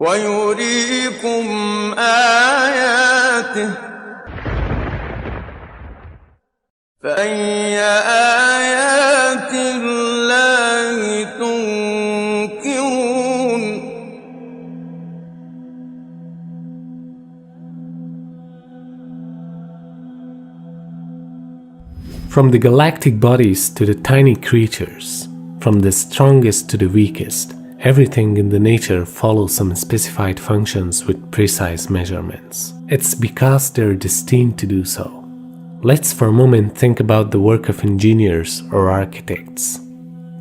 ويريكم آياته فأي آيات الله تنكرون From the galactic bodies to the tiny creatures, from the strongest to the weakest, everything in the nature follows some specified functions with precise measurements. It's because they're destined to do so. Let's for a moment think about the work of engineers or architects.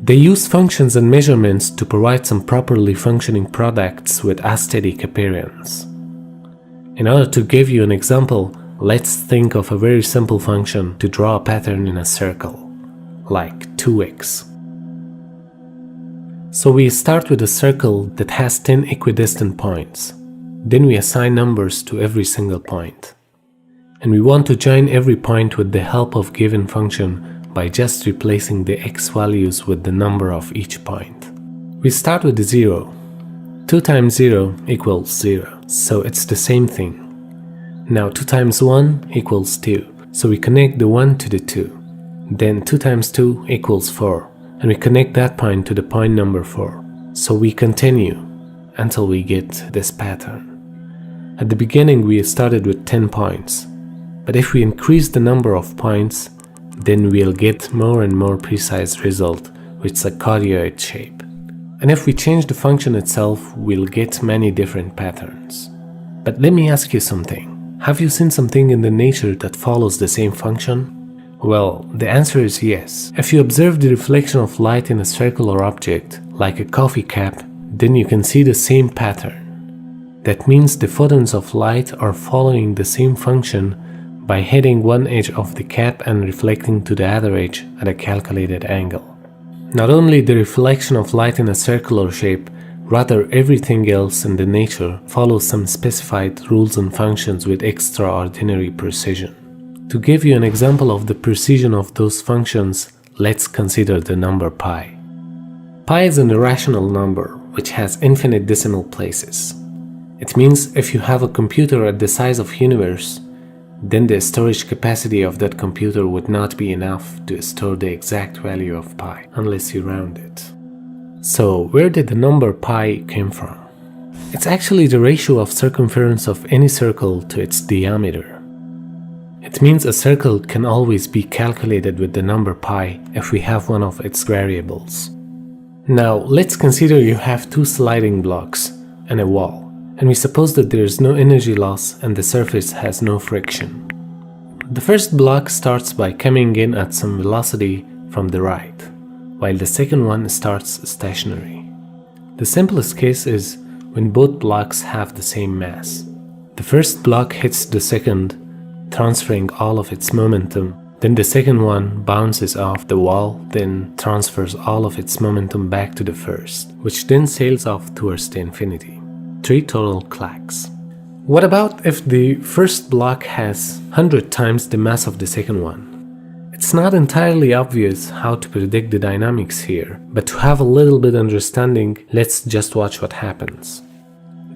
They use functions and measurements to provide some properly functioning products with aesthetic appearance. In order to give you an example, let's think of a very simple function to draw a pattern in a circle, like 2x. So we start with a circle that has 10 equidistant points. Then we assign numbers to every single point. And we want to join every point with the help of given function by just replacing the x values with the number of each point. We start with the 0. 2 times 0 equals 0, so it's the same thing. Now 2 times 1 equals 2, so we connect the 1 to the 2. Then 2 times 2 equals 4, and we connect that point to the point number 4. So we continue until we get this pattern. At the beginning we started with 10 points, but if we increase the number of points, then we'll get more and more precise result with a cardioid shape. And if we change the function itself, we'll get many different patterns. But let me ask you something. Have you seen something in the nature that follows the same function? Well, the answer is yes. If you observe the reflection of light in a circle or object, like a coffee cup, then you can see the same pattern. That means the photons of light are following the same function by hitting one edge of the cup and reflecting to the other edge at a calculated angle. Not only the reflection of light in a circular shape, rather everything else in the nature follows some specified rules and functions with extraordinary precision. To give you an example of the precision of those functions, let's consider the number pi. Pi is an irrational number which has infinite decimal places. It means if you have a computer at the size of universe, then the storage capacity of that computer would not be enough to store the exact value of pi unless you round it. So where did the number pi come from? It's actually the ratio of circumference of any circle to its diameter. It means a circle can always be calculated with the number pi if we have one of its variables. Now let's consider you have 2 sliding blocks and a wall, and we suppose that there is no energy loss and the surface has no friction. The first block starts by coming in at some velocity from the right, while the second one starts stationary. The simplest case is when both blocks have the same mass. The first block hits the second, transferring all of its momentum. Then the second one bounces off the wall, then transfers all of its momentum back to the first, which then sails off towards the infinity. 3 total clacks. What about if the first block has 100 times the mass of the second one? It's not entirely obvious how to predict the dynamics here, but to have a little bit understanding, let's just watch what happens.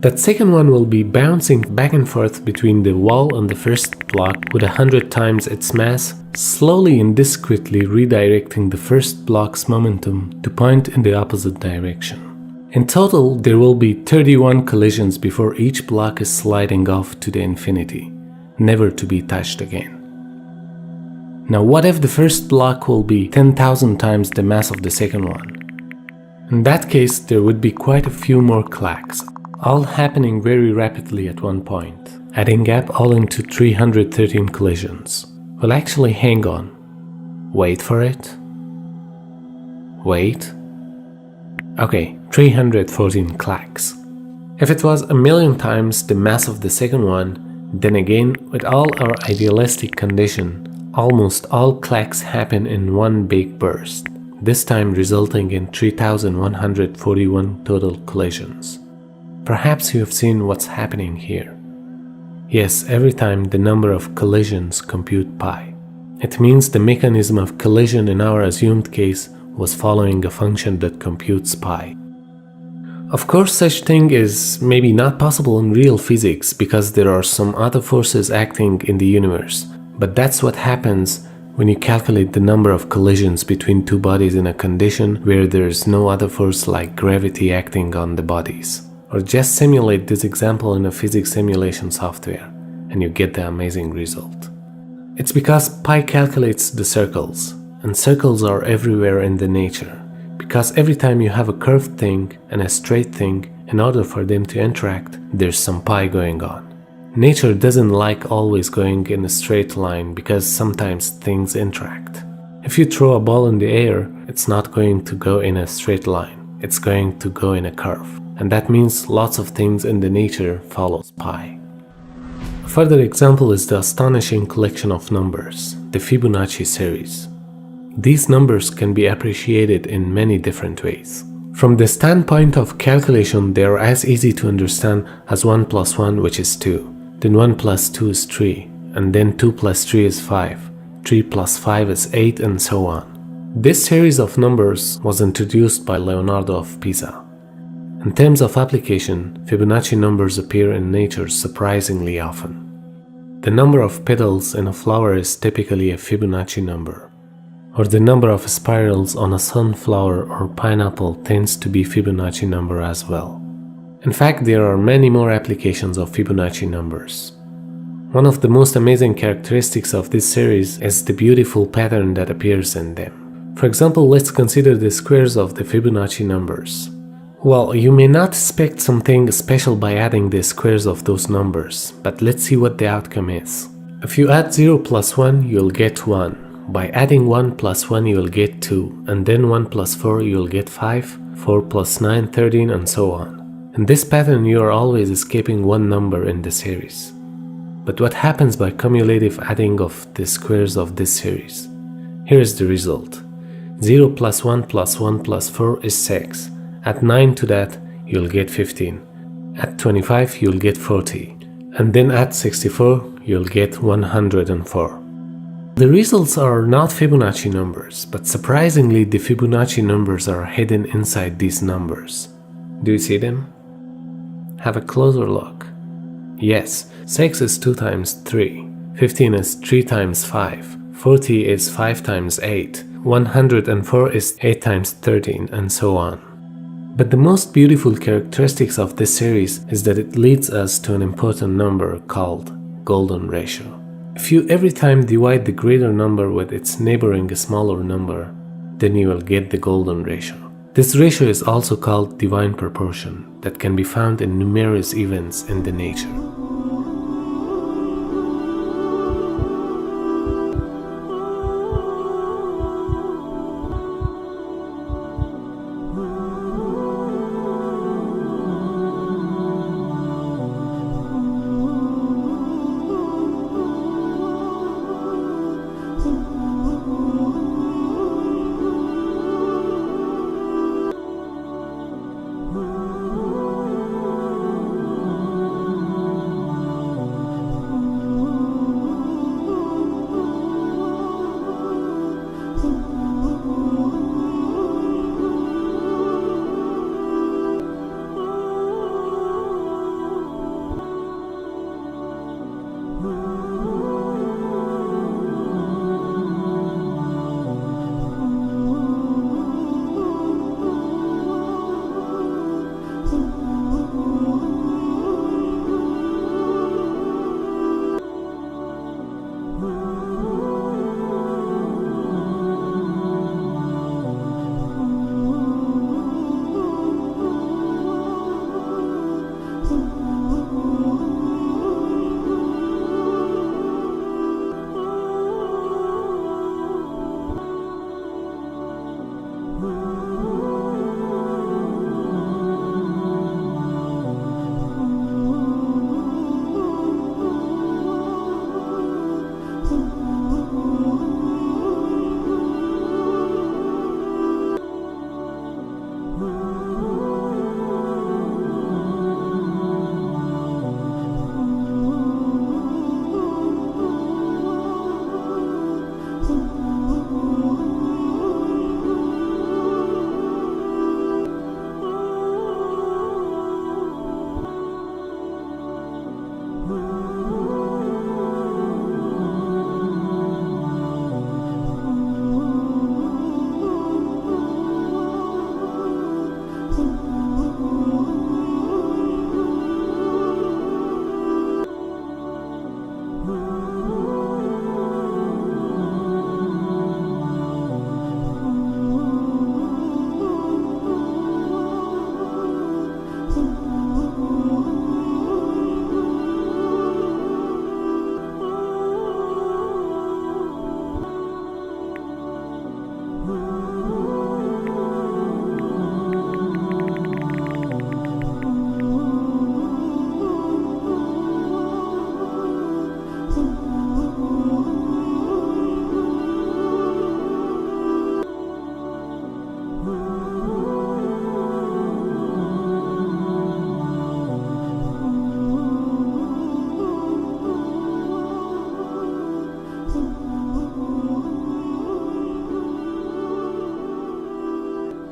That second one will be bouncing back and forth between the wall and the first block with 100 times its mass, slowly and discreetly redirecting the first block's momentum to point in the opposite direction. In total, there will be 31 collisions before each block is sliding off to the infinity, never to be touched again. Now what if the first block will be 10,000 times the mass of the second one? In that case, there would be quite a few more clacks, all happening very rapidly at one point, adding up all into 313 collisions. Well, actually, hang on. Wait for it. Wait. Okay, 314 clacks. If it was 1,000,000 times the mass of the second one, then again, with all our idealistic condition, almost all clacks happen in one big burst, this time resulting in 3,141 total collisions. Perhaps you have seen what's happening here. Yes, every time the number of collisions compute pi. It means the mechanism of collision in our assumed case was following a function that computes pi. Of course, such thing is maybe not possible in real physics because there are some other forces acting in the universe, but that's what happens when you calculate the number of collisions between two bodies in a condition where there is no other force like gravity acting on the bodies. Or just simulate this example in a physics simulation software, and you get the amazing result. It's because pi calculates the circles, and circles are everywhere in the nature. Because every time you have a curved thing and a straight thing, in order for them to interact, there's some pi going on. Nature doesn't like always going in a straight line because sometimes things interact. If you throw a ball in the air, it's not going to go in a straight line, it's going to go in a curve. And that means lots of things in the nature follows pi. A further example is the astonishing collection of numbers, the Fibonacci series. These numbers can be appreciated in many different ways. From the standpoint of calculation, they are as easy to understand as 1 plus 1, which is 2. Then 1 plus 2 is 3, and then 2 plus 3 is 5, 3 plus 5 is 8, and so on. This series of numbers was introduced by Leonardo of Pisa. In terms of application, Fibonacci numbers appear in nature surprisingly often. The number of petals in a flower is typically a Fibonacci number, or the number of spirals on a sunflower or pineapple tends to be Fibonacci number as well. In fact, there are many more applications of Fibonacci numbers. One of the most amazing characteristics of this series is the beautiful pattern that appears in them. For example, let's consider the squares of the Fibonacci numbers. Well, you may not expect something special by adding the squares of those numbers, but let's see what the outcome is. If you add 0 plus 1, you'll get 1. By adding 1 plus 1, you'll get 2, and then 1 plus 4, you'll get 5, 4 plus 9, 13, and so on. In this pattern, you are always escaping one number in the series. But what happens by cumulative adding of the squares of this series? Here is the result. 0 plus 1 plus 1 plus 4 is 6. Add 9 to that, you'll get 15. Add 25, you'll get 40. And then add 64, you'll get 104. The results are not Fibonacci numbers, but surprisingly the Fibonacci numbers are hidden inside these numbers. Do you see them? Have a closer look. Yes, 6 is 2 times 3, 15 is 3 times 5, 40 is 5 times 8, 104 is 8 times 13, and so on. But the most beautiful characteristics of this series is that it leads us to an important number called golden ratio. If you every time divide the greater number with its neighboring smaller number, then you will get the golden ratio. This ratio is also called divine proportion that can be found in numerous events in the nature.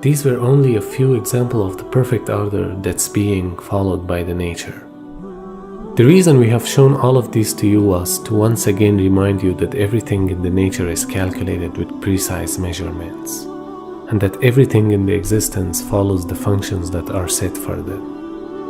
These were only a few examples of the perfect order that's being followed by the nature. The reason we have shown all of these to you was to once again remind you that everything in the nature is calculated with precise measurements, and that everything in the existence follows the functions that are set for them.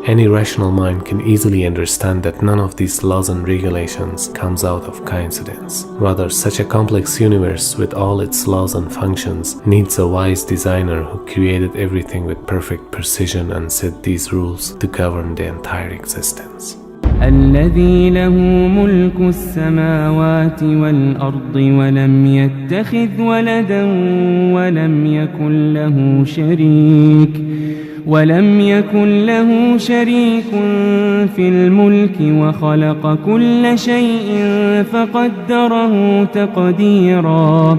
Any rational mind can easily understand that none of these laws and regulations comes out of coincidence. Rather, such a complex universe with all its laws and functions needs a wise designer who created everything with perfect precision and set these rules to govern the entire existence. الذي له ملك السماوات والأرض ولم يتخذ ولدا ولم يكن له شريك في الملك وخلق كل شيء فقدره تقديرا